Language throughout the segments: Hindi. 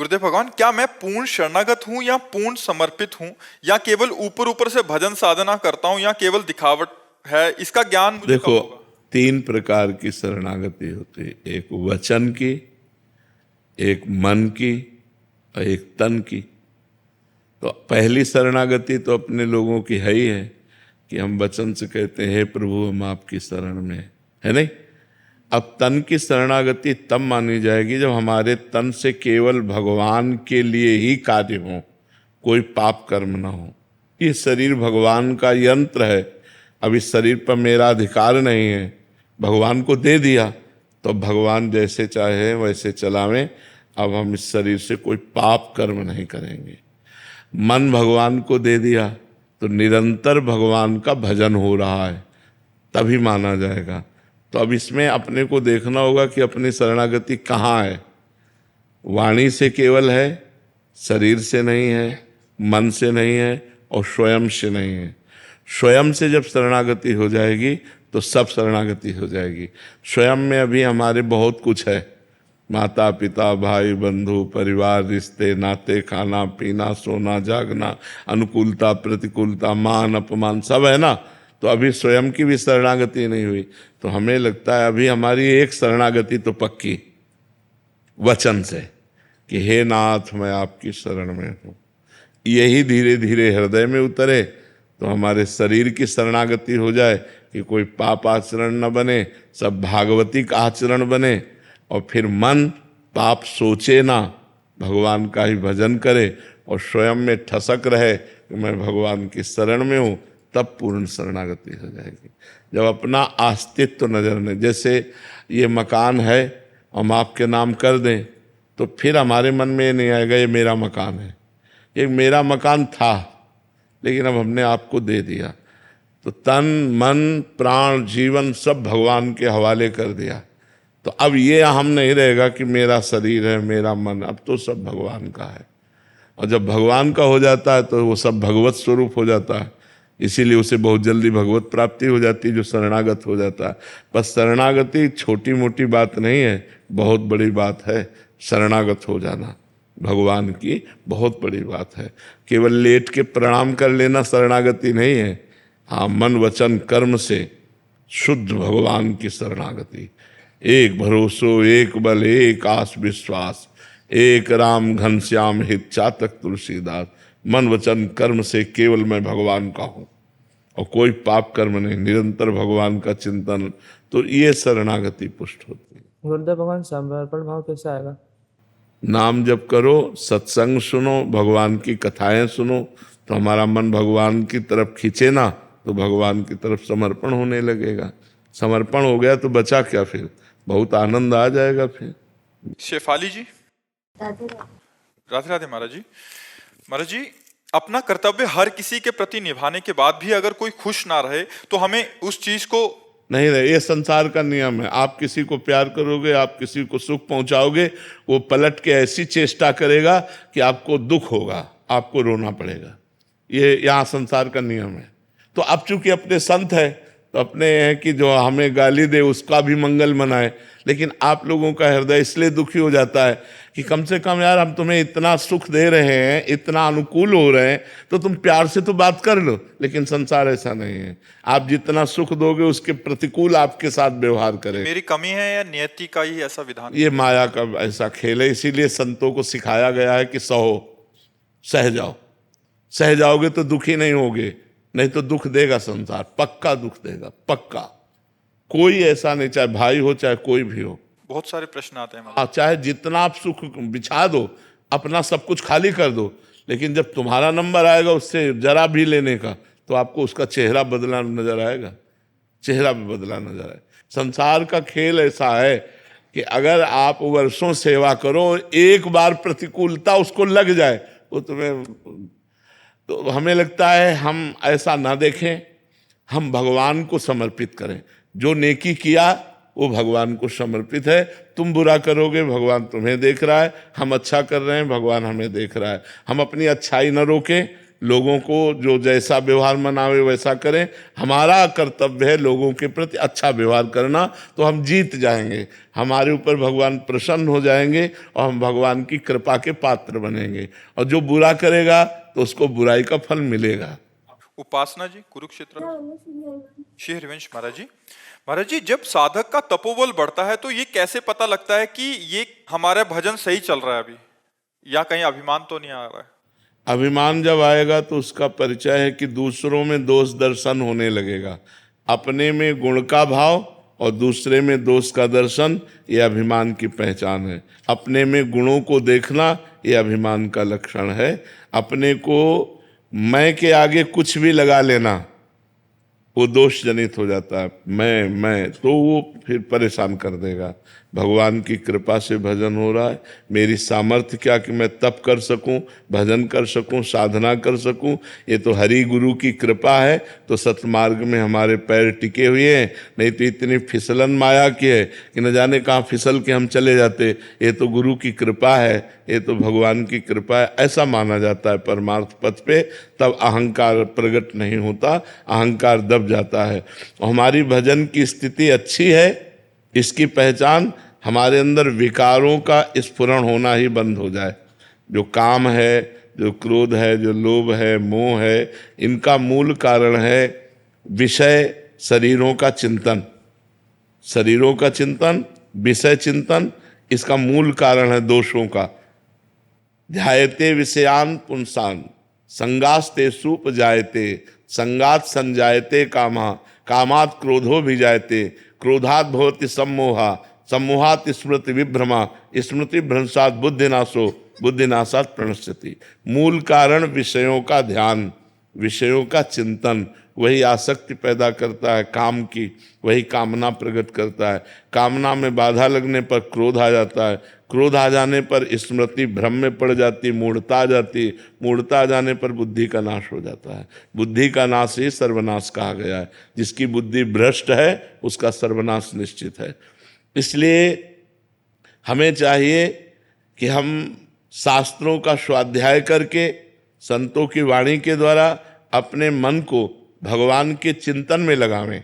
गुरुदेव भगवान, क्या मैं पूर्ण शरणागत हूँ या पूर्ण समर्पित हूँ, या केवल ऊपर ऊपर से भजन साधना करता हूँ, या केवल दिखावट है? इसका ज्ञान मुझे कब देखो, होगा? 3 प्रकार की शरणागति होती है, एक वचन की, एक मन की और एक तन की। तो पहली शरणागति तो अपने लोगों की है ही है कि हम वचन से कहते हैं हे प्रभु हम आपकी शरण में, है नहीं? अब तन की शरणागति तब मानी जाएगी जब हमारे तन से केवल भगवान के लिए ही कार्य हो, कोई पाप कर्म ना हो। ये शरीर भगवान का यंत्र है, अब इस शरीर पर मेरा अधिकार नहीं है, भगवान को दे दिया तो भगवान जैसे चाहे वैसे चलावें। अब हम इस शरीर से कोई पाप कर्म नहीं करेंगे। मन भगवान को दे दिया तो निरंतर भगवान का भजन हो रहा है, तभी माना जाएगा। तो अब इसमें अपने को देखना होगा कि अपनी शरणागति कहाँ है। वाणी से केवल है, शरीर से नहीं है, मन से नहीं है और स्वयं से नहीं है। स्वयं से जब शरणागति हो जाएगी तो सब शरणागति हो जाएगी। स्वयं में अभी हमारे बहुत कुछ है, माता पिता भाई बंधु परिवार रिश्ते नाते खाना पीना सोना जागना अनुकूलता प्रतिकूलता मान अपमान सब है ना। तो अभी स्वयं की भी शरणागति नहीं हुई। तो हमें लगता है अभी हमारी एक शरणागति तो पक्की वचन से कि हे नाथ मैं आपकी शरण में हूँ। यही धीरे धीरे हृदय में उतरे तो हमारे शरीर की शरणागति हो जाए कि कोई पाप आचरण न बने, सब भागवती का आचरण बने। और फिर मन पाप सोचे ना, भगवान का ही भजन करे और स्वयं में ठसक रहे कि मैं भगवान की शरण में हूँ, तब पूर्ण शरणागति हो जाएगी। जब अपना अस्तित्व नजर में, जैसे ये मकान है हम आपके नाम कर दें तो फिर हमारे मन में ये नहीं आएगा ये मेरा मकान है। ये मेरा मकान था लेकिन अब हमने आपको दे दिया, तो तन मन प्राण जीवन सब भगवान के हवाले कर दिया। तो अब ये हम नहीं रहेगा कि मेरा शरीर है मेरा मन, अब तो सब भगवान का है। और जब भगवान का हो जाता है तो वो सब भगवत स्वरूप हो जाता है, इसीलिए उसे बहुत जल्दी भगवत प्राप्ति हो जाती है जो शरणागत हो जाता है। बस शरणागति छोटी मोटी बात नहीं है, बहुत बड़ी बात है। शरणागत हो जाना भगवान की बहुत बड़ी बात है। केवल लेट के प्रणाम कर लेना शरणागति नहीं है। हाँ, मन वचन कर्म से शुद्ध भगवान की शरणागति। एक भरोसो एक बल एक आस विश्वास, एक राम घनश्याम हित चातक तुलसीदास। मन वचन कर्म से केवल मैं भगवान का हूँ और कोई पाप कर्म नहीं, निरंतर भगवान का चिंतन, तो ये शरणागति पुष्ट होती है। गुरुदेव भगवान समर्पण भाव कैसे आएगा? नाम जप करो, सत्संग सुनो, भगवान की कथाएं सुनो, तो हमारा मन भगवान की तरफ खींचे ना तो भगवान की तरफ समर्पण होने लगेगा। समर्पण हो गया तो बचा क्या, फिर बहुत आनंद आ जाएगा। फिर शेफाली जी, राधे राधे महाराज जी। महाराज जी, अपना कर्तव्य हर किसी के प्रति निभाने के बाद भी अगर कोई खुश ना रहे तो हमें उस चीज को नहीं रहे, ये संसार का नियम है। आप किसी को प्यार करोगे, आप किसी को सुख पहुंचाओगे, वो पलट के ऐसी चेष्टा करेगा कि आपको दुख होगा, आपको रोना पड़ेगा। ये यहाँ संसार का नियम है। तो अब चूंकि अपने संत है तो अपने हैं कि जो हमें गाली दे उसका भी मंगल मनाए, लेकिन आप लोगों का हृदय इसलिए दुखी हो जाता है कि कम से कम यार हम तुम्हें इतना सुख दे रहे हैं, इतना अनुकूल हो रहे हैं, तो तुम प्यार से तो बात कर लो। लेकिन संसार ऐसा नहीं है, आप जितना सुख दोगे उसके प्रतिकूल आपके साथ व्यवहार करें। मेरी कमी है या नियति का ही ऐसा विधान? ये माया का ऐसा खेल है, इसीलिए संतों को सिखाया गया है कि सहो, सह जाओ। सह जाओगे तो दुखी नहीं होगे, नहीं तो दुख देगा संसार, पक्का दुख देगा, पक्का। कोई ऐसा नहीं, चाहे भाई हो चाहे कोई भी हो। बहुत सारे प्रश्न आते हैं। हाँ, चाहे जितना आप सुख बिछा दो, अपना सब कुछ खाली कर दो, लेकिन जब तुम्हारा नंबर आएगा उससे जरा भी लेने का तो आपको उसका चेहरा बदला नजर आएगा, चेहरा भी बदला नजर आएगा। संसार का खेल ऐसा है कि अगर आप वर्षों सेवा करो, एक बार प्रतिकूलता उसको लग जाए वो तुम्हें, तो हमें लगता है हम ऐसा ना देखें, हम भगवान को समर्पित करें। जो नेकी किया वो भगवान को समर्पित है। तुम बुरा करोगे भगवान तुम्हें देख रहा है, हम अच्छा कर रहे हैं भगवान हमें देख रहा है। हम अपनी अच्छाई न रोकें, लोगों को जो जैसा व्यवहार मनावे वैसा करें। हमारा कर्तव्य है लोगों के प्रति अच्छा व्यवहार करना, तो हम जीत जाएंगे, हमारे ऊपर भगवान प्रसन्न हो जाएंगे और हम भगवान की कृपा के पात्र बनेंगे। और जो बुरा करेगा तो उसको बुराई का फल मिलेगा। उपासना जी, कुरुक्षेत्र। श्री हरिवंश महाराज जी, जब साधक का तपोबल बढ़ता है तो ये कैसे पता लगता है कि ये हमारा भजन सही चल रहा है अभी, या कहीं अभिमान तो नहीं आ रहा है? अभिमान जब आएगा तो उसका परिचय है कि दूसरों में दोष दर्शन होने लगेगा। अपने में गुण का भाव और दूसरे में दोष का दर्शन, ये अभिमान की पहचान है। अपने में गुणों को देखना, ये अभिमान का लक्षण है। अपने को मैं के आगे कुछ भी लगा लेना, वो दोष जनित हो जाता है। मैं तो वो फिर परेशान कर देगा। भगवान की कृपा से भजन हो रहा है, मेरी सामर्थ्य क्या कि मैं तप कर सकूं, भजन कर सकूं, साधना कर सकूं, ये तो हरि गुरु की कृपा है। तो सतमार्ग में हमारे पैर टिके हुए हैं, नहीं तो इतनी फिसलन माया की है कि न जाने कहाँ फिसल के हम चले जाते। ये तो गुरु की कृपा है, ये तो भगवान की कृपा है, ऐसा माना जाता है परमार्थ पथ पे। तब अहंकार प्रकट नहीं होता, अहंकार दब जाता है। हमारी भजन की स्थिति अच्छी है, इसकी पहचान हमारे अंदर विकारों का स्फुरण होना ही बंद हो जाए। जो काम है, जो क्रोध है, जो लोभ है, मोह है, इनका मूल कारण है विषय शरीरों का चिंतन। शरीरों का चिंतन, विषय चिंतन, इसका मूल कारण है दोषों का। ध्यायते विषयान पुंसान संगास्ते सूप जायते, संगात संजायते कामा, कामात क्रोधो भी जायते, क्रोधात भवति सम्मोहा, सम्मोहात स्मृति विभ्रमा, स्मृति भ्रंशात बुद्धिनाशो, बुद्धिनाशात प्रणश्यति। मूल कारण विषयों का ध्यान, विषयों का चिंतन, वही आसक्ति पैदा करता है काम की, वही कामना प्रकट करता है। कामना में बाधा लगने पर क्रोध आ जाता है, क्रोध आ जाने पर स्मृति भ्रम में पड़ जाती, मूढ़ता आ जाती, मूढ़ता आ जाने पर बुद्धि का नाश हो जाता है। बुद्धि का नाश ही सर्वनाश कहा गया है। जिसकी बुद्धि भ्रष्ट है उसका सर्वनाश निश्चित है। इसलिए हमें चाहिए कि हम शास्त्रों का स्वाध्याय करके, संतों की वाणी के द्वारा अपने मन को भगवान के चिंतन में लगावें।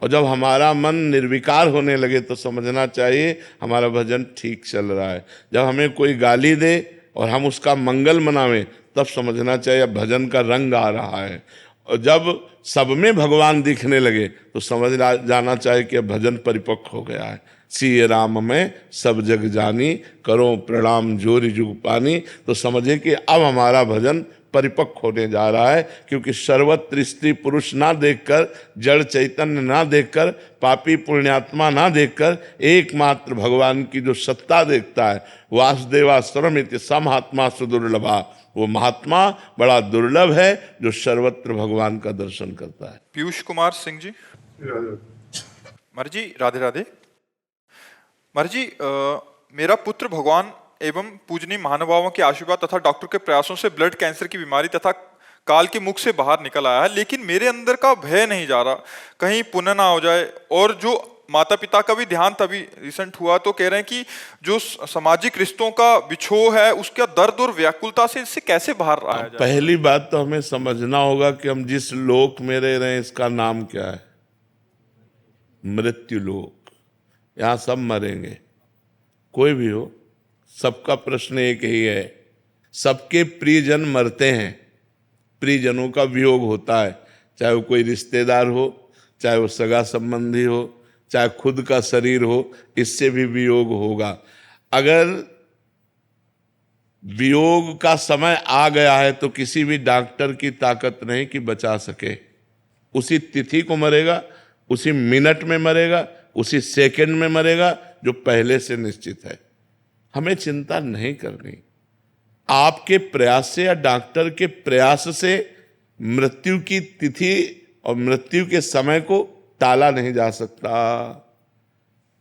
और जब हमारा मन निर्विकार होने लगे तो समझना चाहिए हमारा भजन ठीक चल रहा है। जब हमें कोई गाली दे और हम उसका मंगल मनावें तब समझना चाहिए अब भजन का रंग आ रहा है। और जब सब में भगवान दिखने लगे तो समझ जाना चाहिए कि अब भजन परिपक्व हो गया है। सिय राम में सब जग जानी, करो प्रणाम जोरी जुग पानी। तो समझे कि अब हमारा भजन परिपक्व होने जा रहा है, क्योंकि सर्वत्र स्त्री पुरुष ना देखकर, जड़ चैतन्य ना देखकर, पापी पुण्यात्मा ना देखकर एकमात्र भगवान की जो सत्ता देखता है, वासुदेवाश्रमित समहात्मा सुदुर्लभा, वो महात्मा बड़ा दुर्लभ है जो सर्वत्र भगवान का दर्शन करता है। पीयूष कुमार सिंह जी। महाराज जी राधे राधे। महाराज जी, मेरा पुत्र भगवान एवं पूजनीय महानुभावों के आशीर्वाद तथा डॉक्टर के प्रयासों से ब्लड कैंसर की बीमारी तथा काल के मुख से बाहर निकल आया है, लेकिन मेरे अंदर का भय नहीं जा रहा कहीं पुण्य ना हो जाए। और जो माता पिता का भी ध्यान तभी रिसेंट हुआ तो कह रहे हैं कि जो सामाजिक रिश्तों का बिछोह है उसका दर्द और व्याकुलता से इससे कैसे बाहर आया जाए। पहली बात तो हमें समझना होगा कि हम जिस लोक में रह रहे हैं इसका नाम क्या है? मृत्यु लोक। यहाँ सब मरेंगे, कोई भी हो, सबका प्रश्न एक ही है। सबके प्रियजन मरते हैं, प्रियजनों का वियोग होता है, चाहे वो कोई रिश्तेदार हो, चाहे वो सगा संबंधी हो, चाहे खुद का शरीर हो, इससे भी वियोग होगा। अगर वियोग का समय आ गया है तो किसी भी डॉक्टर की ताकत नहीं कि बचा सके। उसी तिथि को मरेगा, उसी मिनट में मरेगा, उसी सेकंड में मरेगा जो पहले से निश्चित है। हमें चिंता नहीं करनी। आपके प्रयास से या डॉक्टर के प्रयास से मृत्यु की तिथि और मृत्यु के समय को टाला नहीं जा सकता।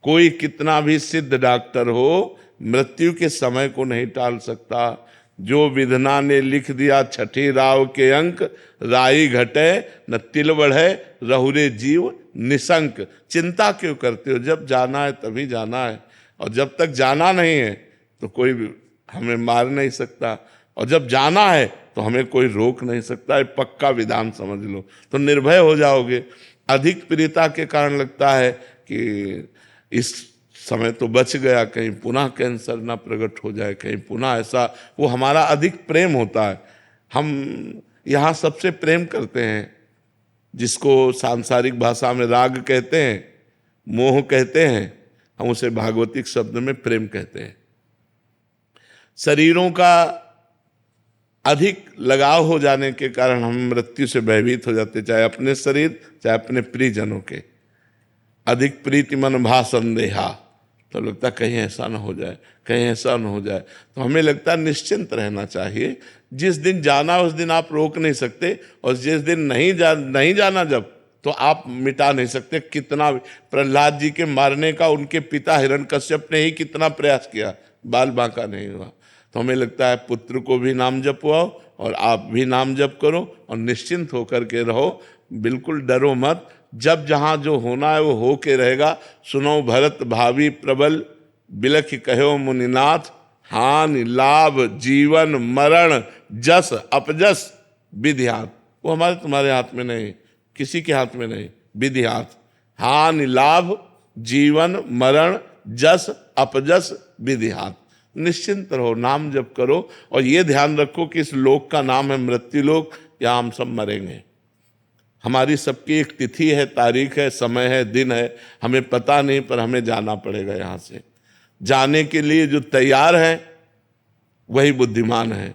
कोई कितना भी सिद्ध डॉक्टर हो, मृत्यु के समय को नहीं टाल सकता। जो विधना ने लिख दिया छठी राव के अंक, राई घटे न तिल बढ़े, रहुरे जीव निशंक। चिंता क्यों करते हो? जब जाना है तभी जाना है, और जब तक जाना नहीं है तो कोई भी हमें मार नहीं सकता। और जब जाना है तो हमें कोई रोक नहीं सकता, ये पक्का विधान समझ लो, तो निर्भय हो जाओगे। अधिक प्रियता के कारण लगता है कि इस समय तो बच गया, कहीं पुनः कैंसर ना प्रकट हो जाए, कहीं पुनः ऐसा, वो हमारा अधिक प्रेम होता है। हम यहाँ सबसे प्रेम करते हैं, जिसको सांसारिक भाषा में राग कहते हैं, मोह कहते हैं, हम उसे भागवतिक शब्द में प्रेम कहते हैं। शरीरों का अधिक लगाव हो जाने के कारण हम मृत्यु से भयभीत हो जाते, चाहे अपने शरीर चाहे अपने प्रियजनों के। अधिक प्रीति मन भा संदेहा, तो लगता कहीं ऐसा ना हो जाए, कहीं ऐसा ना हो जाए, तो हमें लगता है निश्चिंत रहना चाहिए। जिस दिन जाना उस दिन आप रोक नहीं सकते, और जिस दिन नहीं जाना जब, तो आप मिटा नहीं सकते। कितना प्रहलाद जी के मारने का उनके पिता हिरण्यकश्यप ने ही कितना प्रयास किया, बाल बांका नहीं हुआ। तो हमें लगता है पुत्र को भी नाम जपवाओ और आप भी नाम जप करो और निश्चिंत होकर के रहो, बिल्कुल डरो मत। जब जहाँ जो होना है वो हो के रहेगा। सुनो भरत भावी प्रबल, बिलख कहो मुनिनाथ, हानि लाभ जीवन मरण जस अपजस विधि हाथ। वो हमारे तुम्हारे हाथ में नहीं, किसी के हाथ में नहीं, विधि हाथ। हानि लाभ जीवन मरण जस अपजस विधि हाथ। निश्चिंत रहो, नाम जप करो, और ये ध्यान रखो कि इस लोक का नाम है मृत्यु लोक, या हम सब मरेंगे। हमारी सबकी एक तिथि है, तारीख है, समय है, दिन है, हमें पता नहीं, पर हमें जाना पड़ेगा यहाँ से। जाने के लिए जो तैयार है वही बुद्धिमान है,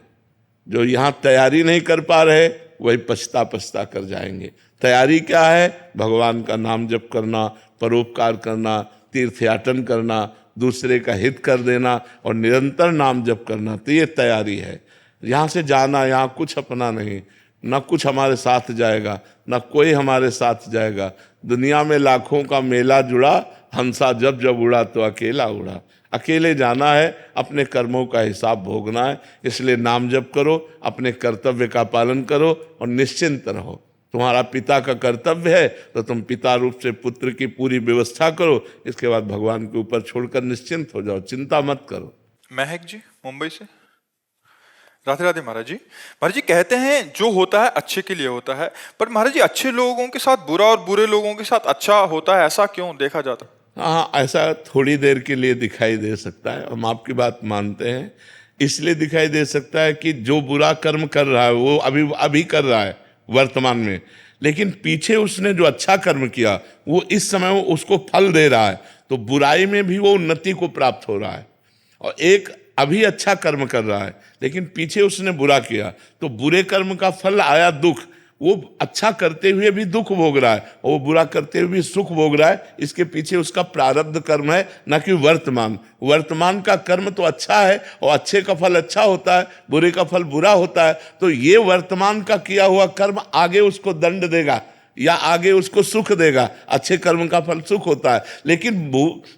जो यहाँ तैयारी नहीं कर पा रहे वही पछता कर जाएंगे। तैयारी क्या है? भगवान का नाम जप करना, परोपकार करना, तीर्थयाटन करना, दूसरे का हित कर देना और निरंतर नाम जप करना, तो ये तैयारी है। यहाँ से जाना, यहाँ कुछ अपना नहीं, न कुछ हमारे साथ जाएगा, न कोई हमारे साथ जाएगा। दुनिया में लाखों का मेला जुड़ा, हंसा जब जब उड़ा तो अकेला उड़ा। अकेले जाना है, अपने कर्मों का हिसाब भोगना है। इसलिए नाम जप करो, अपने कर्तव्य का पालन करो और निश्चिंत रहो। तुम्हारा पिता का कर्तव्य है तो तुम पिता रूप से पुत्र की पूरी व्यवस्था करो, इसके बाद भगवान के ऊपर छोड़कर निश्चिंत हो जाओ, चिंता मत करो। महक जी मुंबई से। राधे राधे महाराज जी। महाराज जी कहते हैं जो होता है अच्छे के लिए होता है, पर महाराज जी अच्छे लोगों के साथ बुरा और बुरे लोगों के साथ अच्छा होता है, ऐसा क्यों देखा जाता? हाँ, ऐसा थोड़ी देर के लिए दिखाई दे सकता है, हम आपकी बात मानते हैं। इसलिए दिखाई दे सकता है कि जो बुरा कर्म कर रहा है वो अभी कर रहा है वर्तमान में, लेकिन पीछे उसने जो अच्छा कर्म किया वो इस समय वो उसको फल दे रहा है, तो बुराई में भी वो उन्नति को प्राप्त हो रहा है। और एक अभी अच्छा कर्म कर रहा है लेकिन पीछे उसने बुरा किया, तो बुरे कर्म का फल आया दुख। वो अच्छा करते हुए भी दुख भोग रहा है और वो बुरा करते हुए भी सुख भोग रहा है। इसके पीछे उसका प्रारब्ध कर्म है, न कि वर्तमान का कर्म तो अच्छा है और अच्छे का फल अच्छा होता है, बुरे का फल बुरा होता है। तो ये वर्तमान का किया हुआ कर्म आगे उसको दंड देगा या आगे उसको सुख देगा। अच्छे कर्म का फल सुख होता है, लेकिन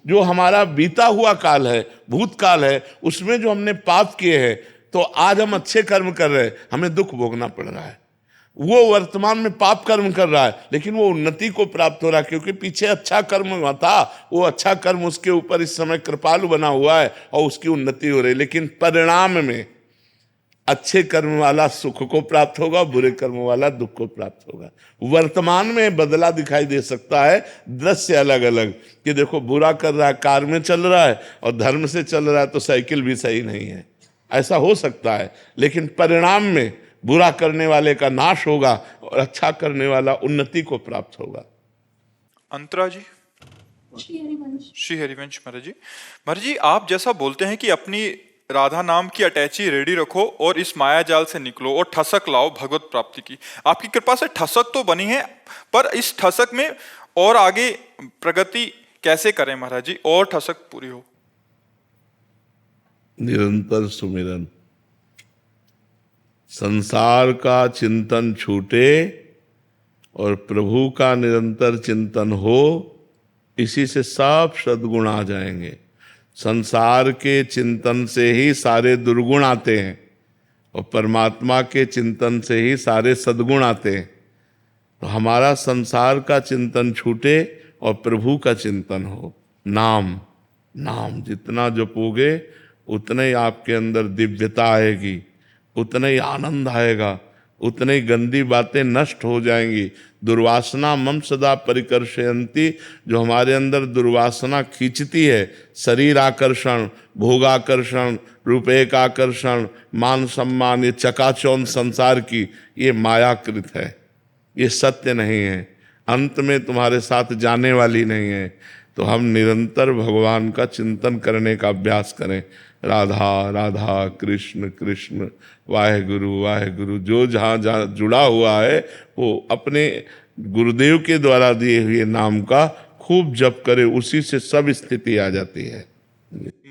जो हमारा बीता हुआ काल है, भूतकाल है, उसमें जो हमने पाप किए हैं, तो आज हम अच्छे कर्म कर रहे हैं, हमें दुख भोगना पड़ रहा है। वो वर्तमान में पाप कर्म कर रहा है लेकिन वो उन्नति को प्राप्त हो रहा है, क्योंकि पीछे अच्छा कर्म था, वो अच्छा कर्म उसके ऊपर इस समय कृपालु बना हुआ है और उसकी उन्नति हो रही है। लेकिन परिणाम में अच्छे कर्म वाला सुख को प्राप्त होगा, बुरे कर्म वाला दुख को प्राप्त होगा। वर्तमान में बदला दिखाई दे सकता है, दृश्य अलग अलग, कि देखो बुरा कर रहा है, कार में चल रहा है, और धर्म से चल रहा है तो साइकिल भी सही नहीं है, ऐसा हो सकता है। लेकिन परिणाम में बुरा करने वाले का नाश होगा और अच्छा करने वाला उन्नति को प्राप्त होगा। अंतरा जी। श्री हरिवंश महाराज जी आप जैसा बोलते हैं कि अपनी राधा नाम की अटैची रेडी रखो और इस माया जाल से निकलो और ठसक लाओ भगवत प्राप्ति की। आपकी कृपा से ठसक तो बनी है, पर इस ठसक में और आगे प्रगति कैसे करें महाराज जी, और ठसक पूरी हो? निरंतर सुमिरन, संसार का चिंतन छूटे और प्रभु का निरंतर चिंतन हो, इसी से सब सद्गुण आ जाएंगे। संसार के चिंतन से ही सारे दुर्गुण आते हैं और परमात्मा के चिंतन से ही सारे सद्गुण आते हैं। तो हमारा संसार का चिंतन छूटे और प्रभु का चिंतन हो। नाम जितना जपोगे उतने ही आपके अंदर दिव्यता आएगी, उतना ही आनंद आएगा, उतनी ही गंदी बातें नष्ट हो जाएंगी। दुर्वासना मम सदा परिकर्षयन्ति, जो हमारे अंदर दुर्वासना खींचती है, शरीर आकर्षण, भोगाकर्षण, रूपेक आकर्षण, मान सम्मान, ये चकाचौंध संसार की, ये मायाकृत है, ये सत्य नहीं है, अंत में तुम्हारे साथ जाने वाली नहीं है। तो हम निरंतर भगवान का चिंतन करने का अभ्यास करें। राधा राधा कृष्ण कृष्ण वाहेगुरु वाहेगुरु। जो जहाँ जहाँ जुड़ा हुआ है वो अपने गुरुदेव के द्वारा दिए हुए नाम का खूब जप करे, उसी से सब स्थिति आ जाती है।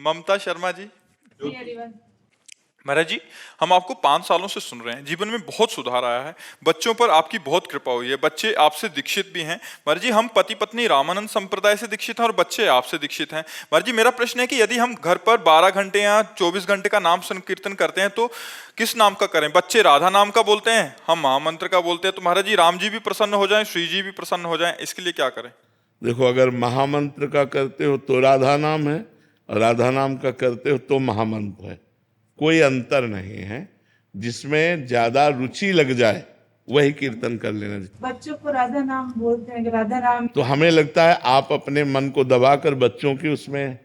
ममता शर्मा जी। महाराज जी, हम आपको 5 सालों से सुन रहे हैं, जीवन में बहुत सुधार आया है, बच्चों पर आपकी बहुत कृपा हुई है, बच्चे आपसे दीक्षित भी हैं। महाराज जी, हम पति पत्नी रामानंद संप्रदाय से दीक्षित हैं और बच्चे आपसे दीक्षित हैं। महाराज जी, मेरा प्रश्न है कि यदि हम घर पर 12 घंटे या 24 घंटे का नाम संकीर्तन करते हैं तो किस नाम का करें? बच्चे राधा नाम का बोलते हैं, हम महामंत्र का बोलते हैं, तो महाराज जी राम जी भी प्रसन्न हो जाएं, श्री जी भी प्रसन्न हो जाएं, इसके लिए क्या करें? देखो, अगर महामंत्र का करते हो तो राधा नाम है, और राधा नाम का करते हो तो महामंत्र है, कोई अंतर नहीं है। जिसमें ज्यादा रुचि लग जाए वही कीर्तन कर लेना चाहिए। बच्चों को राधा नाम बोलते हैं कि राधा नाम, तो हमें लगता है आप अपने मन को दबाकर बच्चों की उसमें,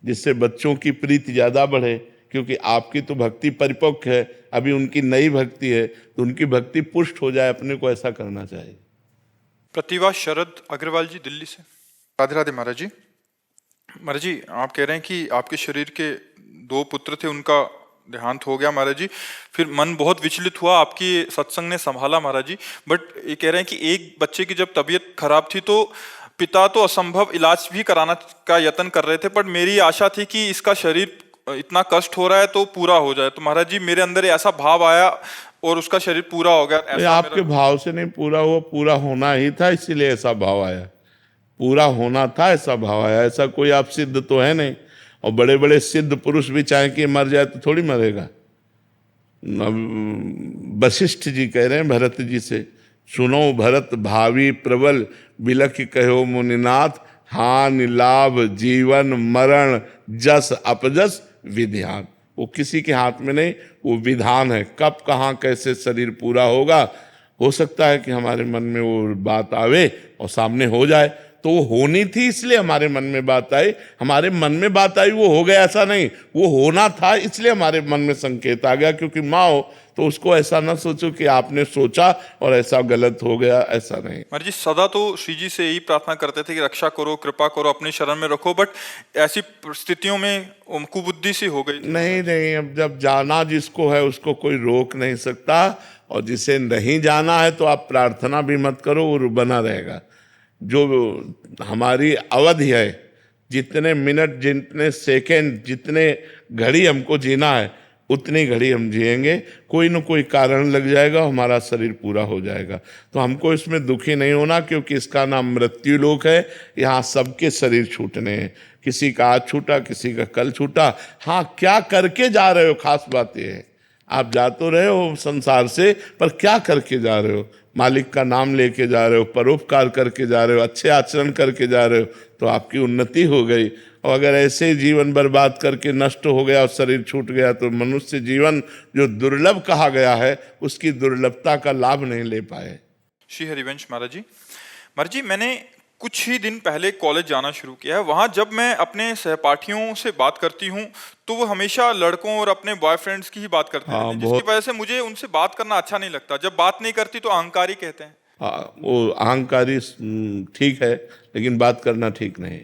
जिससे बच्चों की प्रीति ज्यादा बढ़े, क्योंकि आपकी तो भक्ति परिपक्व है, अभी उनकी नई भक्ति है, तो उनकी भक्ति पुष्ट हो जाए, अपने को ऐसा करना चाहिए। प्रतिभा शरद अग्रवाल जी, दिल्ली से। राधे राधे महाराज जी। महाराज जी, आप कह रहे हैं कि आपके शरीर के 2 पुत्र थे, उनका देहांत हो गया महाराज जी, फिर मन बहुत विचलित हुआ, आपकी सत्संग ने संभाला महाराज जी। बट ये कह रहे हैं कि एक बच्चे की जब तबीयत खराब थी तो पिता तो असंभव इलाज भी कराना का यत्न कर रहे थे, पर मेरी आशा थी कि इसका शरीर इतना कष्ट हो रहा है तो पूरा हो जाए। तो महाराज जी, मेरे अंदर ऐसा भाव आया और उसका शरीर पूरा हो गया। ऐसा आपके भाव से नहीं पूरा हुआ, पूरा होना ही था, इसीलिए ऐसा भाव आया, पूरा होना था ऐसा भाव आया। ऐसा कोई आप सिद्ध तो है नहीं, और बड़े बड़े सिद्ध पुरुष भी चाहे कि मर जाए तो थोड़ी मरेगा। वशिष्ठ जी कह रहे हैं भरत जी से, सुनो भरत भावी प्रबल, बिलख कहो मुनिनाथ, हानि लाभ जीवन मरण जस अपजस विधान। वो किसी के हाथ में नहीं, वो विधान है, कब कहाँ कैसे शरीर पूरा होगा। हो सकता है कि हमारे मन में वो बात आवे और सामने हो जाए, तो वो होनी थी इसलिए हमारे मन में बात आई, हमारे मन में बात आई वो हो गया ऐसा नहीं, वो होना था इसलिए हमारे मन में संकेत आ गया। क्योंकि माँ हो तो उसको ऐसा ना सोचो कि आपने सोचा और ऐसा गलत हो गया, ऐसा नहीं। महाराज जी, सदा तो श्री जी से यही प्रार्थना करते थे कि रक्षा करो, कृपा करो, अपने शरण में रखो, बट ऐसी परिस्थितियों में कुबुद्धि सी हो गई। नहीं, अब जब जाना जिसको है उसको कोई रोक नहीं सकता, और जिसे नहीं जाना है तो आप प्रार्थना भी मत करो, वो बना रहेगा। जो हमारी अवधि है, जितने मिनट, जितने सेकंड, जितने घड़ी हमको जीना है, उतनी घड़ी हम जिएंगे, कोई न कोई कारण लग जाएगा, हमारा शरीर पूरा हो जाएगा। तो हमको इसमें दुखी नहीं होना, क्योंकि इसका नाम मृत्यु लोक है। यहाँ सबके शरीर छूटने हैं, किसी का आज छूटा, किसी का कल छूटा। हाँ, क्या करके जा रहे हो, खास बात यह है। आप जा तो रहे हो संसार से, पर क्या करके जा रहे हो? मालिक का नाम लेके जा रहे हो, परोपकार करके जा रहे हो, अच्छे आचरण करके जा रहे हो, तो आपकी उन्नति हो गई। और अगर ऐसे ही जीवन बर्बाद करके नष्ट हो गया और शरीर छूट गया, तो मनुष्य जीवन जो दुर्लभ कहा गया है, उसकी दुर्लभता का लाभ नहीं ले पाए। श्री हरिवंश महाराज जी। महाराज जी, मैंने कुछ ही दिन पहले कॉलेज जाना शुरू किया है। वहाँ जब मैं अपने सहपाठियों से बात करती हूँ तो वो हमेशा लड़कों और अपने बॉयफ्रेंड्स की ही बात करते हैं, जिसकी वजह से मुझे उनसे बात करना अच्छा नहीं लगता। जब बात नहीं करती तो अहंकारी कहते हैं। हाँ, वो अहंकारी ठीक है, लेकिन बात करना ठीक नहीं।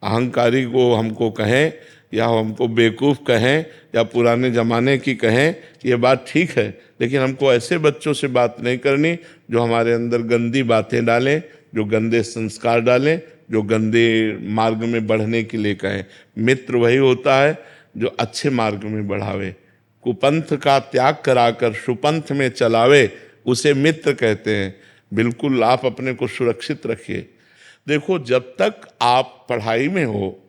अहंकारी को हमको कहें या हमको बेवकूफ़ कहें या पुराने ज़माने की कहें, ये बात ठीक है, लेकिन हमको ऐसे बच्चों से बात नहीं करनी जो हमारे अंदर गंदी बातें डालें, जो गंदे संस्कार डालें, जो गंदे मार्ग में बढ़ने के लिए कहें। मित्र वही होता है जो अच्छे मार्ग में बढ़ावे, कुपंथ का त्याग कराकर सुपंथ में चलावे, उसे मित्र कहते हैं। बिल्कुल आप अपने को सुरक्षित रखिए। देखो, जब तक आप पढ़ाई में हो,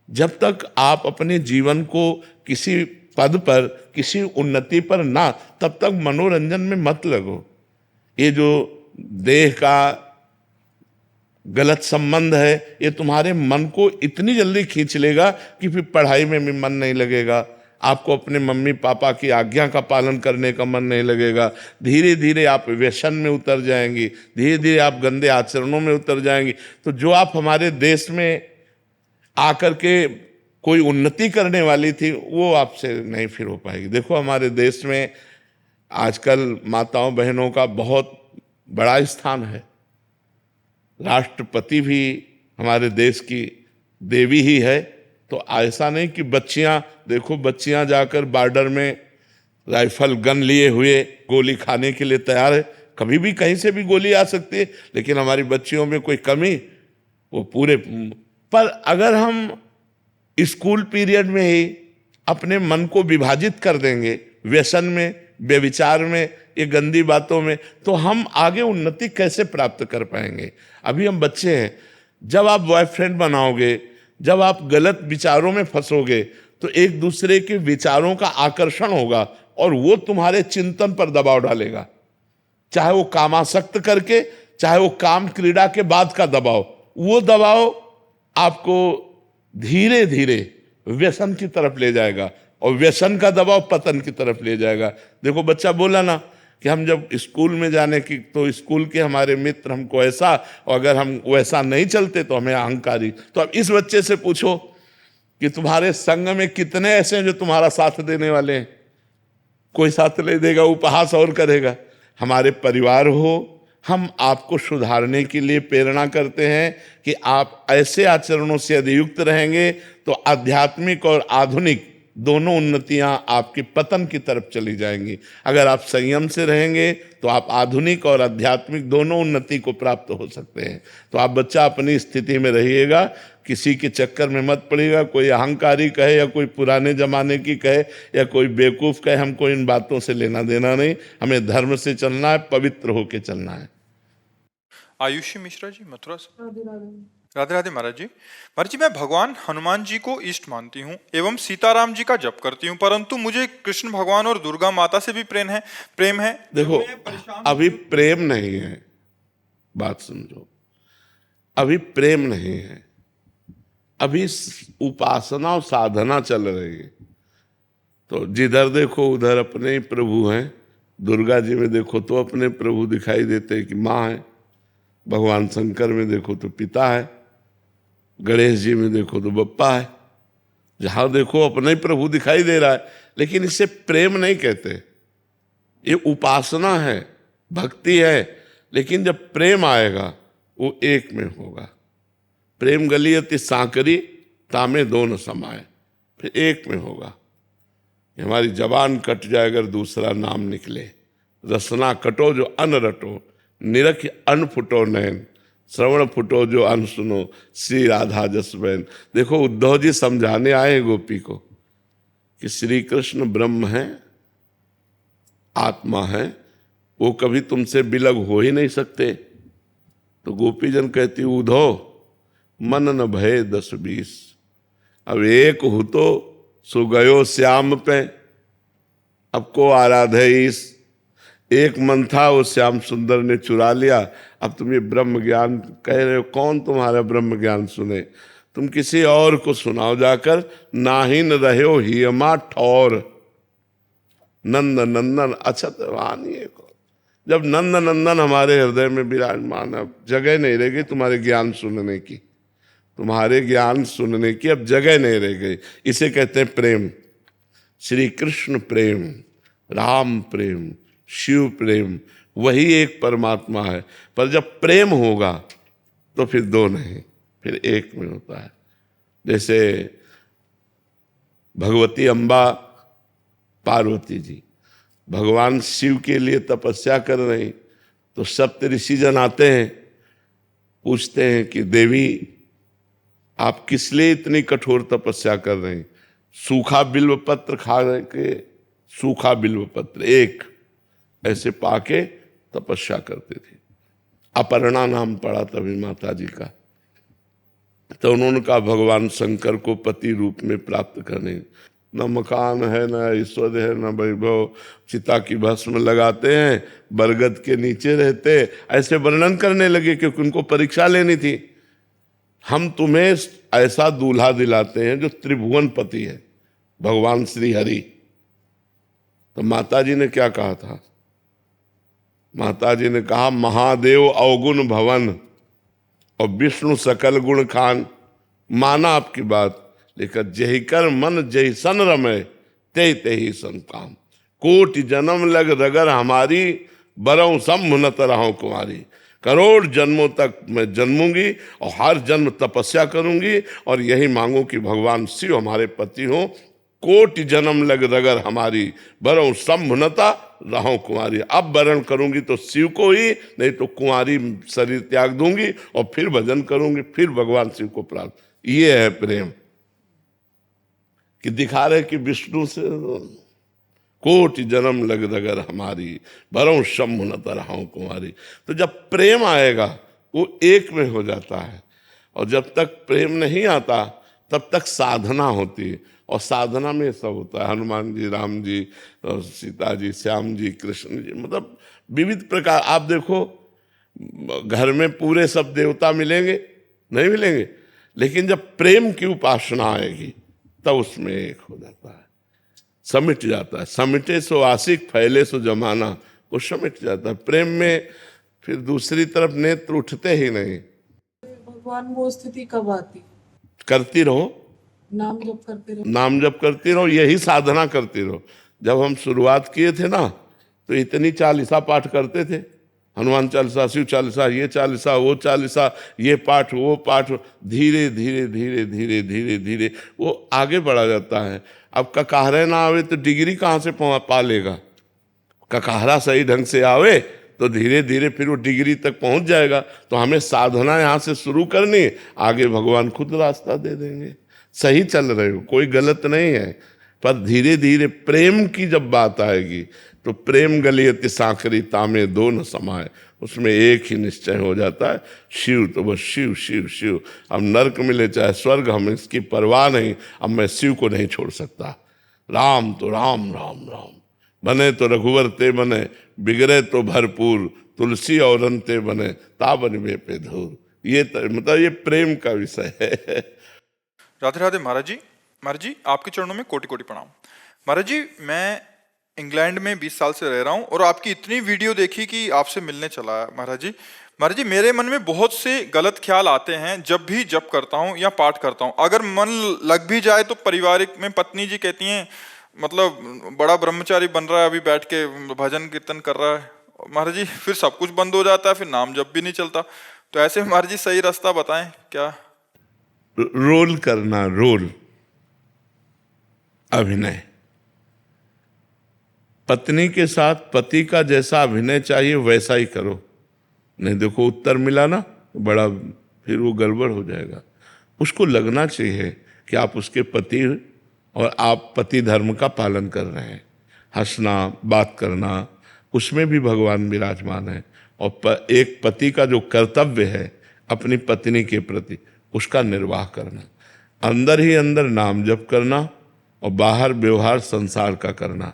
जब तक आप अपने जीवन को किसी पद पर, किसी उन्नति पर ना, तब तक मनोरंजन में मत लगो। ये जो देह का गलत संबंध है, ये तुम्हारे मन को इतनी जल्दी खींच लेगा कि फिर पढ़ाई में भी मन नहीं लगेगा, आपको अपने मम्मी पापा की आज्ञा का पालन करने का मन नहीं लगेगा, धीरे धीरे आप व्यसन में उतर जाएंगी, धीरे धीरे आप गंदे आचरणों में उतर जाएंगी। तो जो आप हमारे देश में आकर के कोई उन्नति करने वाली थी वो आपसे नहीं फिर हो पाएगी। देखो हमारे देश में आजकल माताओं बहनों का बहुत बड़ा स्थान है, राष्ट्रपति भी हमारे देश की देवी ही है। तो ऐसा नहीं कि बच्चियां, देखो बच्चियां जाकर बॉर्डर में राइफल गन लिए हुए गोली खाने के लिए तैयार है, कभी भी कहीं से भी गोली आ सकती है, लेकिन हमारी बच्चियों में कोई कमी, वो पूरे। पर अगर हम स्कूल पीरियड में ही अपने मन को विभाजित कर देंगे व्यसन में, व्यभिचार में, ये गंदी बातों में, तो हम आगे उन्नति कैसे प्राप्त कर पाएंगे? अभी हम बच्चे हैं, जब आप बॉयफ्रेंड बनाओगे, जब आप गलत विचारों में फंसोगे, तो एक दूसरे के विचारों का आकर्षण होगा और वो तुम्हारे चिंतन पर दबाव डालेगा, चाहे वो कामासक्त करके, चाहे वो काम क्रीड़ा के बाद का दबाव। वो दबाव आपको धीरे धीरे व्यसन की तरफ ले जाएगा और व्यसन का दबाव पतन की तरफ ले जाएगा। देखो बच्चा बोला ना कि हम जब स्कूल में जाने की, तो स्कूल के हमारे मित्र हमको ऐसा, और अगर हम वैसा नहीं चलते तो हमें अहंकारी। तो अब इस बच्चे से पूछो कि तुम्हारे संग में कितने ऐसे हैं जो तुम्हारा साथ देने वाले हैं? कोई साथ नहीं देगा, उपहास और करेगा। हमारे परिवार हो, हम आपको सुधारने के लिए प्रेरणा करते हैं कि आप ऐसे आचरणों से यदि युक्त रहेंगे तो आध्यात्मिक और आधुनिक दोनों उन्नतियां आपके पतन की तरफ चली जाएंगी। अगर आप संयम से रहेंगे तो आप आधुनिक और आध्यात्मिक दोनों उन्नति को प्राप्त हो सकते हैं। तो आप बच्चा अपनी स्थिति में रहिएगा, किसी के चक्कर में मत पड़िएगा। कोई अहंकारी कहे या कोई पुराने जमाने की कहे या कोई बेवकूफ़ कहे, हमको इन बातों से लेना देना नहीं। हमें धर्म से चलना है, पवित्र होकर चलना है। आयुषी मिश्रा जी, मथुरा से। राधे राधे महाराज जी। महाराज जी, मैं भगवान हनुमान जी को इष्ट मानती हूँ एवं सीताराम जी का जप करती हूँ, परंतु मुझे कृष्ण भगवान और दुर्गा माता से भी प्रेम है। देखो अभी प्रेम नहीं है, बात समझो, अभी प्रेम नहीं है, अभी उपासना और साधना चल रही है। तो जिधर देखो उधर अपने ही प्रभु हैं। दुर्गा जी में देखो तो अपने प्रभु दिखाई देते हैं कि माँ है, भगवान शंकर में देखो तो पिता है, गणेश जी में देखो तो बप्पा है। जहां देखो अपने ही प्रभु दिखाई दे रहा है, लेकिन इसे प्रेम नहीं कहते। ये उपासना है, भक्ति है, लेकिन जब प्रेम आएगा वो एक में होगा। प्रेम गलियति सांकरी तामे दोनों समाए, फिर एक में होगा। हमारी जबान कट जाए अगर दूसरा नाम निकले, रसना कटो जो अन रटो, निरख अन फुटो नैन, श्रवण फुटो जो अन सुनो, श्री राधा जस बहन। देखो उद्धव जी समझाने आए गोपी को कि श्री कृष्ण ब्रह्म है, आत्मा है, वो कभी तुमसे बिलग हो ही नहीं सकते। तो गोपी जन कहती उद्धव मन न भय 10-20, अब एक हो तो सो गयो श्याम पे, अब को आराधे ईस। एक मन था वो श्याम सुंदर ने चुरा लिया, अब तुम ये ब्रह्म ज्ञान कह रहे हो, कौन तुम्हारा ब्रह्म ज्ञान सुने? तुम किसी और को सुनाओ जाकर। नाहिन रहो हियमा ठौर, नंद नंदन अछत वानिए को। जब नंद नंदन हमारे हृदय में विराजमान, अब जगह नहीं रह गई तुम्हारे ज्ञान सुनने की, तुम्हारे ज्ञान सुनने की अब जगह नहीं रह गई। इसे कहते हैं प्रेम। श्री कृष्ण प्रेम, राम प्रेम, शिव प्रेम, वही एक परमात्मा है। पर जब प्रेम होगा तो फिर दो नहीं, फिर एक में होता है। जैसे भगवती अम्बा पार्वती जी भगवान शिव के लिए तपस्या कर रही, तो सप्त ऋषिजन आते हैं, पूछते हैं कि देवी आप किस लिए इतनी कठोर तपस्या कर रही? सूखा बिल्व पत्र खा के, सूखा बिल्व पत्र एक ऐसे पाके तपस्या करते थे। अपर्णा नाम पड़ा तभी माता जी का। तो उन्होंने कहा भगवान शंकर को पति रूप में प्राप्त करने, न मकान है, न ऐश्वर्य है, न वैभव, चिता की भस्म लगाते हैं, बरगद के नीचे रहते, ऐसे वर्णन करने लगे क्योंकि उनको परीक्षा लेनी थी। हम तुम्हें ऐसा दूल्हा दिलाते हैं जो त्रिभुवन पति है, भगवान श्री हरि। तो माता जी ने क्या कहा था? माता जी ने कहा महादेव अवगुण भवन और विष्णु सकल गुण खान। माना आपकी बात, लेकिन जही कर मन जही सन रमे ते ही सन काम। कोटि जन्म लग रगर हमारी बरऊं सम्मुनत रहूं कुमारी। करोड़ जन्मों तक मैं जन्मूंगी और हर जन्म तपस्या करूंगी और यही मांगू कि भगवान शिव हमारे पति हो। कोटि जन्म लग रगर हमारी बरऊं सम्मुनता रहूं कुमारी। अब वरण करूंगी तो शिव को ही, नहीं तो कुंवारी शरीर त्याग दूंगी और फिर भजन करूंगी, फिर भगवान शिव को प्राप्त। ये है प्रेम कि दिखा रहे कि विष्णु से कोटि जन्म लग रगर हमारी बरऊं सम्मुनत रहूं कुमारी। तो जब प्रेम आएगा वो एक में हो जाता है, और जब तक प्रेम नहीं आता तब तक साधना होती है। और साधना में सब होता है, हनुमान जी, राम जी, सीता जी, श्याम जी, कृष्ण जी, मतलब विविध प्रकार। आप देखो घर में पूरे सब देवता मिलेंगे नहीं मिलेंगे, लेकिन जब प्रेम की उपासना आएगी तब उसमें एक हो जाता है, समिट जाता है। समिटे सो आशिक फैले सो जमाना, वो समिट जाता है प्रेम में। फिर दूसरी तरफ नेत्र उठते ही नहीं। भगवान वो स्थिति कब आती? करती रहो, नाम जप करते रहो, नाम जप करती रहो, यही साधना करती रहो। जब हम शुरुआत किए थे ना, तो इतनी चालीसा पाठ करते थे, हनुमान चालीसा, शिव चालीसा, ये चालीसा, वो चालीसा, ये पाठ, वो पाठ। धीरे धीरे धीरे धीरे धीरे धीरे वो आगे बढ़ा जाता है। अब ककाहरे ना आवे तो डिग्री कहाँ से पा लेगा? ककाहरा सही ढंग से आवे तो धीरे धीरे फिर वो डिग्री तक पहुंच जाएगा। तो हमें साधना यहाँ से शुरू करनी, आगे भगवान खुद रास्ता दे देंगे। सही चल रहे हो, कोई गलत नहीं है, पर धीरे धीरे प्रेम की जब बात आएगी तो प्रेम गलियति सांकरी तामे दो न समाए, उसमें एक ही निश्चय हो जाता है, शिव तो बस शिव शिव शिव। अब नरक मिले चाहे स्वर्ग, हमें इसकी परवाह नहीं। अब मैं शिव को नहीं छोड़ सकता। राम तो राम राम राम, बने तो रघुवर ते बने, बिगड़े तो भरपूर, तुलसी और अंते बने, ताबन में पे धूर। ये मतलब ये प्रेम का विषय है। राधे राधे महाराज जी। महाराज जी आपके चरणों में कोटि कोटि प्रणाम। महाराज जी मैं इंग्लैंड में 20 साल से रह रहा हूँ और आपकी इतनी वीडियो देखी कि आपसे मिलने चला है महाराज जी। महाराज जी मेरे मन में बहुत से गलत ख्याल आते हैं जब भी जप करता हूँ या पाठ करता हूँ। अगर मन लग भी जाए तो पारिवारिक में पत्नी जी कहती हैं मतलब बड़ा ब्रह्मचारी बन रहा है, अभी बैठ के भजन कीर्तन कर रहा है। महाराज जी फिर सब कुछ बंद हो जाता है, फिर नाम जप भी नहीं चलता। तो ऐसे महाराज जी सही रास्ता बताएं क्या? रोल करना, रोल अभिनय। पत्नी के साथ पति का जैसा अभिनय चाहिए वैसा ही करो, नहीं देखो उत्तर मिला ना बड़ा, फिर वो गड़बड़ हो जाएगा। उसको लगना चाहिए कि आप उसके पति और आप पति धर्म का पालन कर रहे हैं। हंसना, बात करना, उसमें भी भगवान विराजमान है। और एक पति का जो कर्तव्य है अपनी पत्नी के प्रति, उसका निर्वाह करना, अंदर ही अंदर नाम जप करना और बाहर व्यवहार संसार का करना।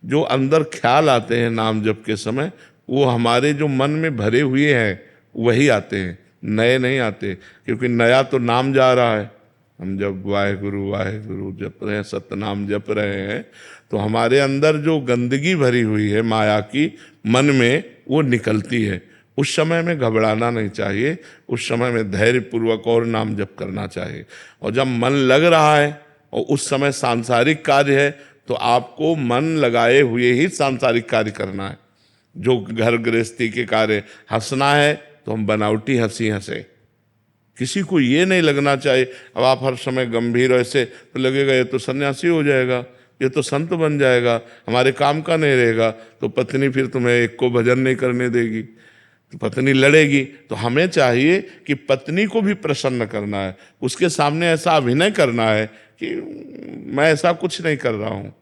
जो अंदर ख्याल आते हैं नाम जप के समय, वो हमारे जो मन में भरे हुए हैं वही आते हैं, नए नहीं आते। क्योंकि नया तो नाम जा रहा है। हम जब वाहेगुरु वाहेगुरु जप रहे हैं, सतनाम जप रहे हैं, तो हमारे अंदर जो गंदगी भरी हुई है माया की मन में, वो निकलती है। उस समय में घबराना नहीं चाहिए, उस समय में धैर्य पूर्वक और नाम जप करना चाहिए। और जब मन लग रहा है और उस समय सांसारिक कार्य है, तो आपको मन लगाए हुए ही सांसारिक कार्य करना है। जो घर गृहस्थी के कार्य, हंसना है तो हम बनावटी हंसी हंसे। किसी को ये नहीं लगना चाहिए अब आप हर समय गंभीर ऐसे, तो लगेगा ये तो सन्यासी हो जाएगा, ये तो संत बन जाएगा, हमारे काम का नहीं रहेगा। तो पत्नी फिर तुम्हें एक को भजन नहीं करने देगी, तो पत्नी लड़ेगी। तो हमें चाहिए कि पत्नी को भी प्रसन्न करना है, उसके सामने ऐसा अभिनय करना है कि मैं ऐसा कुछ नहीं कर रहा हूँ।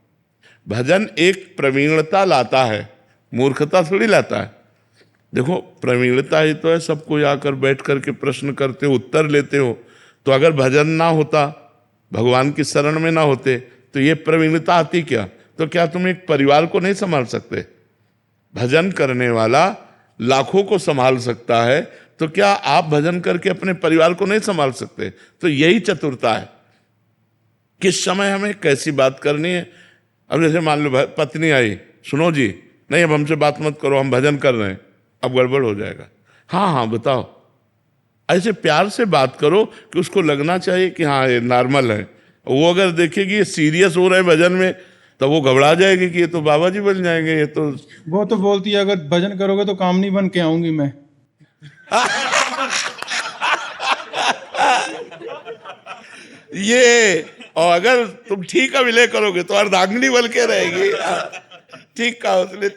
भजन एक प्रवीणता लाता है, मूर्खता थोड़ी लाता है। देखो प्रवीणता ही तो है, सबको आकर बैठ करके प्रश्न करते हो, उत्तर लेते हो। तो अगर भजन ना होता, भगवान की शरण में ना होते, तो ये प्रवीणता आती क्या? तो क्या तुम एक परिवार को नहीं संभाल सकते? भजन करने वाला लाखों को संभाल सकता है, तो क्या आप भजन करके अपने परिवार को नहीं संभाल सकते? तो यही चतुरता है। किस समय हमें कैसी बात करनी है। अब जैसे मान लो पत्नी आई, सुनो जी, नहीं अब हमसे बात मत करो, हम भजन कर रहे हैं, अब गड़बड़ हो जाएगा। हाँ हाँ बताओ, ऐसे प्यार से बात करो कि उसको लगना चाहिए कि हाँ ये नॉर्मल है। वो अगर देखेगी ये सीरियस हो रहे हैं भजन में, तो वो घबरा जाएगी कि ये तो बाबा जी बन जाएंगे, ये तो। वो तो बोलती है अगर भजन करोगे तो काम नहीं बन के आऊंगी मैं। ये, और अगर तुम ठीक का विलय करोगे तो अर्धांगिनी बन के रहेगी। ठीक कहा उसने,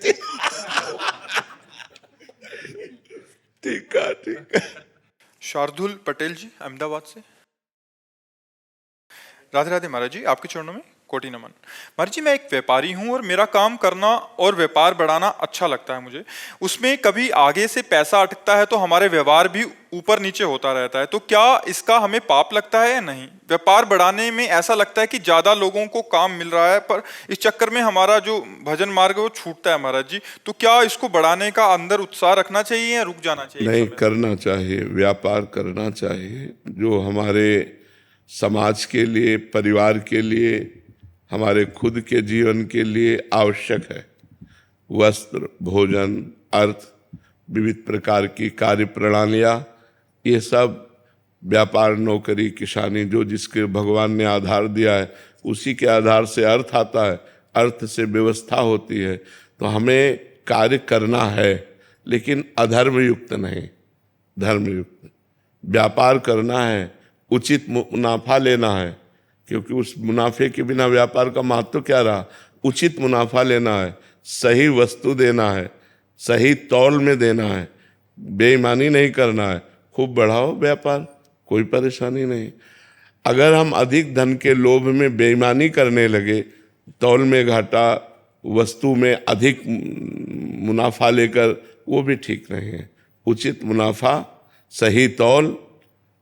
ठीक कहा, ठीक है। शार्दुल पटेल जी अहमदाबाद से। राधे राधे महाराज जी, आपके चरणों में कोटि नमन। महाराज जी, मैं एक व्यापारी हूं और मेरा काम करना और व्यापार बढ़ाना अच्छा लगता है मुझे। उसमें कभी आगे से पैसा अटकता है तो हमारे व्यवहार भी ऊपर नीचे होता रहता है, तो क्या इसका हमें पाप लगता है या नहीं? व्यापार बढ़ाने में ऐसा लगता है कि ज्यादा लोगों को काम मिल रहा है, पर इस चक्कर में हमारा जो भजन मार्ग है वो छूटता है महाराज जी। तो क्या इसको बढ़ाने का अंदर उत्साह रखना चाहिए या रुक जाना चाहिए? नहीं, करना चाहिए, व्यापार करना चाहिए जो हमारे समाज के लिए, परिवार के लिए, हमारे खुद के जीवन के लिए आवश्यक है। वस्त्र, भोजन, अर्थ, विविध प्रकार की कार्य प्रणालियाँ, ये सब व्यापार, नौकरी, किसानी, जो जिसके भगवान ने आधार दिया है उसी के आधार से अर्थ आता है, अर्थ से व्यवस्था होती है। तो हमें कार्य करना है, लेकिन अधर्म युक्त नहीं, धर्मयुक्त। व्यापार करना है, उचित मुनाफा लेना है, क्योंकि उस मुनाफे के बिना व्यापार का महत्व क्या रहा। उचित मुनाफा लेना है, सही वस्तु देना है, सही तौल में देना है, बेईमानी नहीं करना है। खूब बढ़ाओ व्यापार, कोई परेशानी नहीं। अगर हम अधिक धन के लोभ में बेईमानी करने लगे, तौल में घाटा, वस्तु में अधिक मुनाफा लेकर, वो भी ठीक नहीं है। उचित मुनाफा, सही तौल,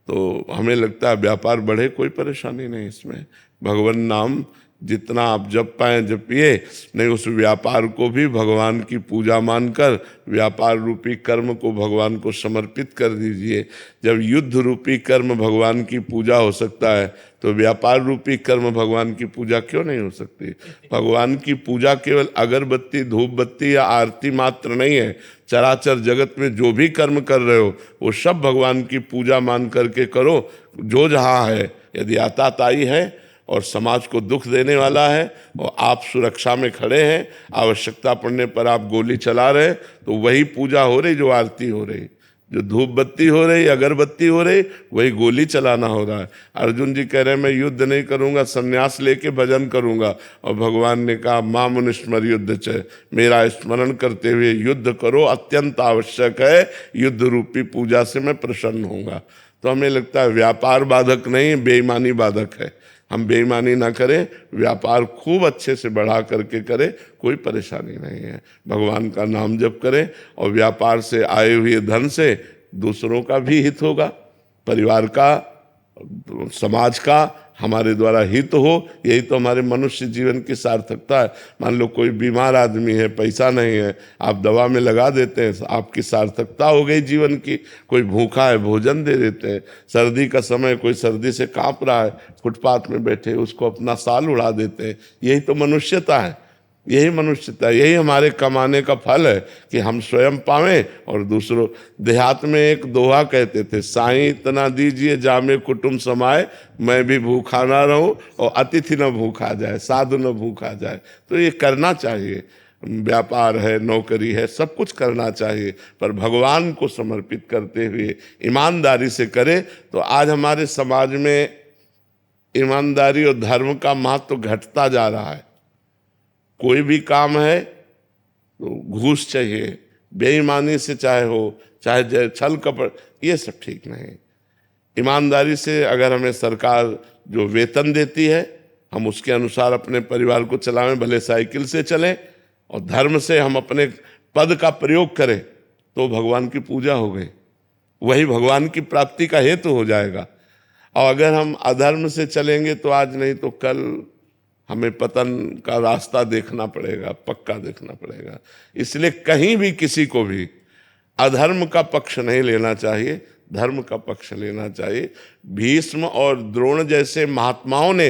तो हमें लगता है व्यापार बढ़े, कोई परेशानी नहीं इसमें। भगवान नाम जितना आप जप पाएं जपिए, नहीं उस व्यापार को भी भगवान की पूजा मानकर व्यापार रूपी कर्म को भगवान को समर्पित कर दीजिए। जब युद्ध रूपी कर्म भगवान की पूजा हो सकता है, तो व्यापार रूपी कर्म भगवान की पूजा क्यों नहीं हो सकती? भगवान की पूजा केवल अगरबत्ती, धूप बत्ती या आरती मात्र नहीं है। चराचर जगत में जो भी कर्म कर रहे हो वो सब भगवान की पूजा मान करके करो। जो जहाँ है, यदि आताताई है और समाज को दुख देने वाला है और आप सुरक्षा में खड़े हैं, आवश्यकता पड़ने पर आप गोली चला रहे, तो वही पूजा हो रही जो आरती हो रही, जो धूप बत्ती हो रही, अगरबत्ती हो रही, वही गोली चलाना हो रहा है। अर्जुन जी कह रहे हैं मैं युद्ध नहीं करूंगा, संन्यास लेके भजन करूंगा। और भगवान ने कहा मां मुनिस्मर युद्ध च, मेरा स्मरण करते हुए युद्ध करो, अत्यंत आवश्यक है, युद्ध रूपी पूजा से मैं प्रसन्न होऊंगा। तो हमें लगता है व्यापार बाधक नहीं, बेईमानी बाधक है। हम बेईमानी ना करें, व्यापार खूब अच्छे से बढ़ा करके करें, कोई परेशानी नहीं है। भगवान का नाम जप करें और व्यापार से आए हुए धन से दूसरों का भी हित होगा, परिवार का, समाज का, हमारे द्वारा हित हो। यही तो हमारे मनुष्य जीवन की सार्थकता है। मान लो कोई बीमार आदमी है, पैसा नहीं है, आप दवा में लगा देते हैं, आपकी सार्थकता हो गई जीवन की। कोई भूखा है, भोजन दे देते हैं। सर्दी का समय, कोई सर्दी से कांप रहा है, फुटपाथ में बैठे उसको अपना साल उड़ा देते हैं। यही तो मनुष्यता है, यही मनुष्यता, यही हमारे कमाने का फल है कि हम स्वयं पावें और दूसरों। देहात में एक दोहा कहते थे, साईं इतना दीजिए जामे कुटुंब समाए, मैं भी भूखा ना रहूं और अतिथि न भूखा जाए, साधु न भूखा जाए। तो ये करना चाहिए। व्यापार है, नौकरी है, सब कुछ करना चाहिए, पर भगवान को समर्पित करते हुए ईमानदारी से करें। तो आज हमारे समाज में ईमानदारी और धर्म का महत्व घटता जा रहा है। कोई भी काम है तो घूस चाहिए, बेईमानी से चाहे हो, चाहे छल कपट, ये सब ठीक नहीं। ईमानदारी से अगर हमें सरकार जो वेतन देती है, हम उसके अनुसार अपने परिवार को चलाएं, भले साइकिल से चलें, और धर्म से हम अपने पद का प्रयोग करें, तो भगवान की पूजा हो गई, वही भगवान की प्राप्ति का हेतु हो जाएगा। और अगर हम अधर्म से चलेंगे तो आज नहीं तो कल हमें पतन का रास्ता देखना पड़ेगा, पक्का देखना पड़ेगा। इसलिए कहीं भी किसी को भी अधर्म का पक्ष नहीं लेना चाहिए, धर्म का पक्ष लेना चाहिए। भीष्म और द्रोण जैसे महात्माओं ने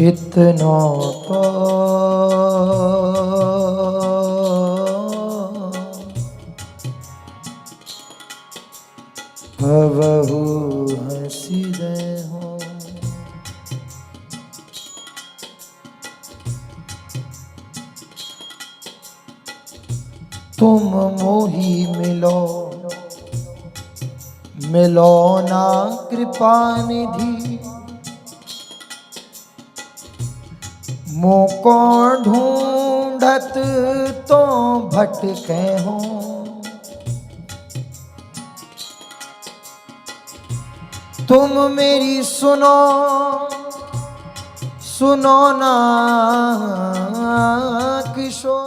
इतना तो भवहु हंसी हो। तुम मोही मिलो मिलो ना कृपा निधि, मोको ढूंढत तो भटके हो। तुम मेरी सुनो सुनो ना किशोर।